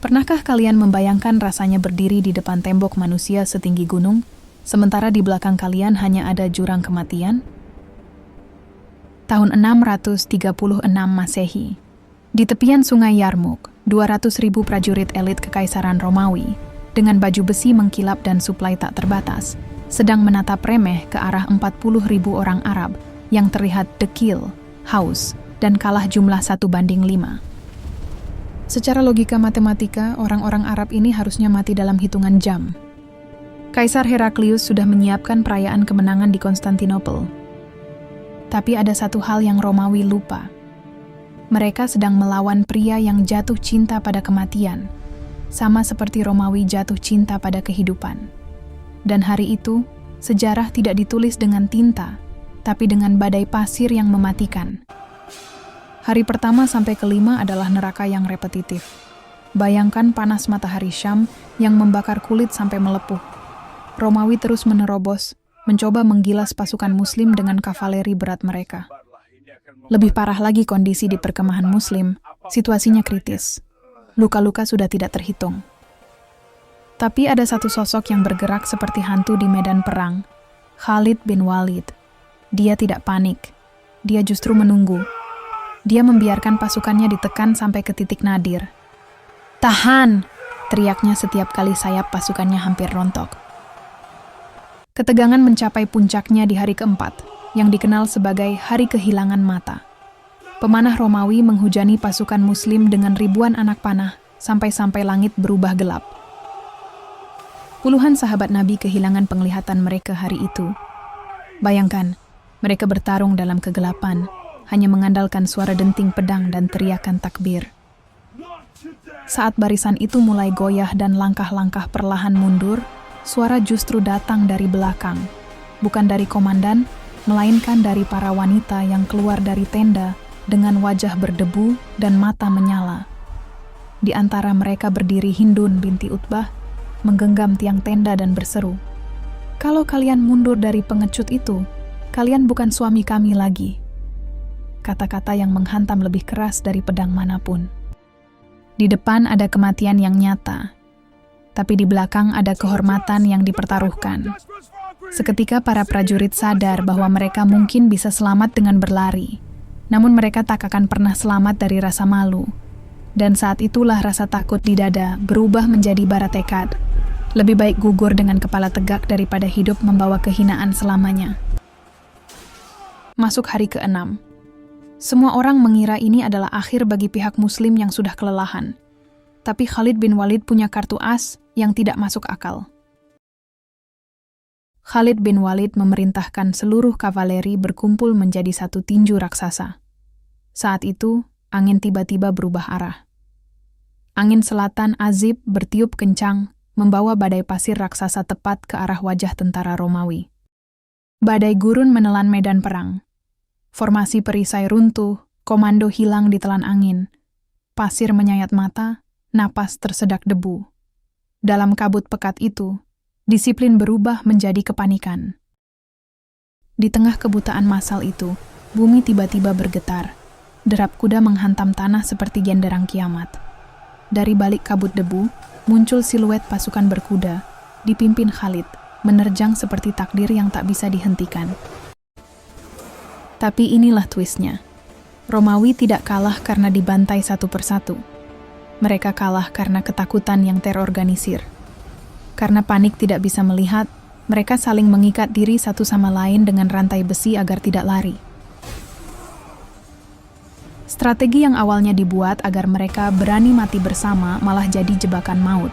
Pernahkah kalian membayangkan rasanya berdiri di depan tembok manusia setinggi gunung, sementara di belakang kalian hanya ada jurang kematian? Tahun 636 Masehi, di tepian sungai Yarmuk, 200.000 prajurit elit Kekaisaran Romawi, dengan baju besi mengkilap dan suplai tak terbatas, sedang menatap remeh ke arah 40.000 orang Arab yang terlihat dekil, haus, dan kalah jumlah 1:5. Secara logika matematika, orang-orang Arab ini harusnya mati dalam hitungan jam. Kaisar Heraklius sudah menyiapkan perayaan kemenangan di Konstantinopel. Tapi ada satu hal yang Romawi lupa. Mereka sedang melawan pria yang jatuh cinta pada kematian, sama seperti Romawi jatuh cinta pada kehidupan. Dan hari itu, sejarah tidak ditulis dengan tinta, tapi dengan badai pasir yang mematikan. Hari pertama sampai kelima adalah neraka yang repetitif. Bayangkan panas matahari Syam yang membakar kulit sampai melepuh. Romawi terus menerobos, mencoba menggilas pasukan Muslim dengan kavaleri berat mereka. Lebih parah lagi kondisi di perkemahan Muslim, situasinya kritis. Luka-luka sudah tidak terhitung. Tapi ada satu sosok yang bergerak seperti hantu di medan perang, Khalid bin Walid. Dia tidak panik, dia justru menunggu. Dia membiarkan pasukannya ditekan sampai ke titik nadir. "Tahan!" teriaknya setiap kali sayap pasukannya hampir rontok. Ketegangan mencapai puncaknya di hari keempat, yang dikenal sebagai Hari Kehilangan Mata. Pemanah Romawi menghujani pasukan Muslim dengan ribuan anak panah, sampai-sampai langit berubah gelap. Puluhan sahabat Nabi kehilangan penglihatan mereka hari itu. Bayangkan, mereka bertarung dalam kegelapan, hanya mengandalkan suara denting pedang dan teriakan takbir. Saat barisan itu mulai goyah dan langkah-langkah perlahan mundur, suara justru datang dari belakang, bukan dari komandan, melainkan dari para wanita yang keluar dari tenda dengan wajah berdebu dan mata menyala. Di antara mereka berdiri Hindun binti Utbah, menggenggam tiang tenda dan berseru, "Kalau kalian mundur dari pengecut itu, kalian bukan suami kami lagi." Kata-kata yang menghantam lebih keras dari pedang manapun. Di depan ada kematian yang nyata, tapi di belakang ada kehormatan yang dipertaruhkan. Seketika para prajurit sadar bahwa mereka mungkin bisa selamat dengan berlari, namun mereka tak akan pernah selamat dari rasa malu. Dan saat itulah rasa takut di dada berubah menjadi bara tekad. Lebih baik gugur dengan kepala tegak daripada hidup membawa kehinaan selamanya. Masuk hari ke-6. Semua orang mengira ini adalah akhir bagi pihak Muslim yang sudah kelelahan. Tapi Khalid bin Walid punya kartu as yang tidak masuk akal. Khalid bin Walid memerintahkan seluruh kavaleri berkumpul menjadi satu tinju raksasa. Saat itu, angin tiba-tiba berubah arah. Angin selatan azib bertiup kencang, membawa badai pasir raksasa tepat ke arah wajah tentara Romawi. Badai gurun menelan medan perang. Formasi perisai runtuh, komando hilang ditelan angin. Pasir menyayat mata, napas tersedak debu. Dalam kabut pekat itu, disiplin berubah menjadi kepanikan. Di tengah kebutaan massal itu, bumi tiba-tiba bergetar. Derap kuda menghantam tanah seperti genderang kiamat. Dari balik kabut debu, muncul siluet pasukan berkuda, dipimpin Khalid, menerjang seperti takdir yang tak bisa dihentikan. Tapi inilah twistnya. Romawi tidak kalah karena dibantai satu persatu. Mereka kalah karena ketakutan yang terorganisir. Karena panik tidak bisa melihat, mereka saling mengikat diri satu sama lain dengan rantai besi agar tidak lari. Strategi yang awalnya dibuat agar mereka berani mati bersama malah jadi jebakan maut.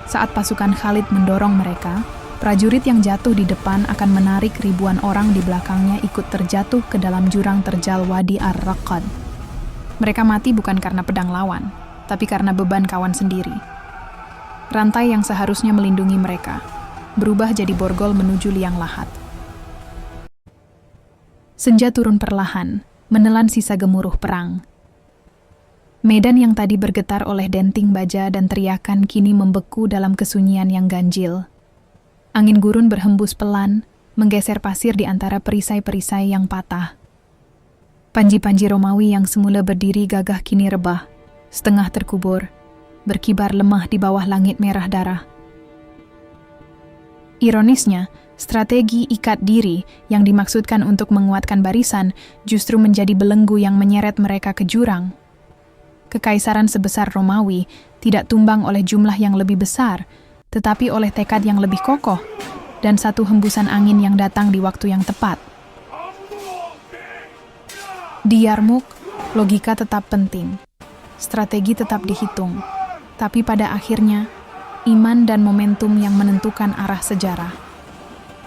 Saat pasukan Khalid mendorong mereka, prajurit yang jatuh di depan akan menarik ribuan orang di belakangnya ikut terjatuh ke dalam jurang terjal Wadi Ar-Raqqad. Mereka mati bukan karena pedang lawan, tapi karena beban kawan sendiri. Rantai yang seharusnya melindungi mereka berubah jadi borgol menuju liang lahat. Senja turun perlahan, menelan sisa gemuruh perang. Medan yang tadi bergetar oleh denting baja dan teriakan kini membeku dalam kesunyian yang ganjil. Angin gurun berhembus pelan, menggeser pasir di antara perisai-perisai yang patah. Panji-panji Romawi yang semula berdiri gagah kini rebah, setengah terkubur, berkibar lemah di bawah langit merah darah. Ironisnya, strategi ikat diri yang dimaksudkan untuk menguatkan barisan justru menjadi belenggu yang menyeret mereka ke jurang. Kekaisaran sebesar Romawi tidak tumbang oleh jumlah yang lebih besar, tetapi oleh tekad yang lebih kokoh dan satu hembusan angin yang datang di waktu yang tepat. Di Yarmouk, logika tetap penting, strategi tetap dihitung, tapi pada akhirnya, iman dan momentum yang menentukan arah sejarah.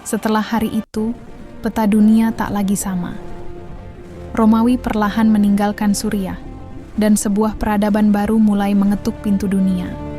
Setelah hari itu, peta dunia tak lagi sama. Romawi perlahan meninggalkan Suriah, dan sebuah peradaban baru mulai mengetuk pintu dunia.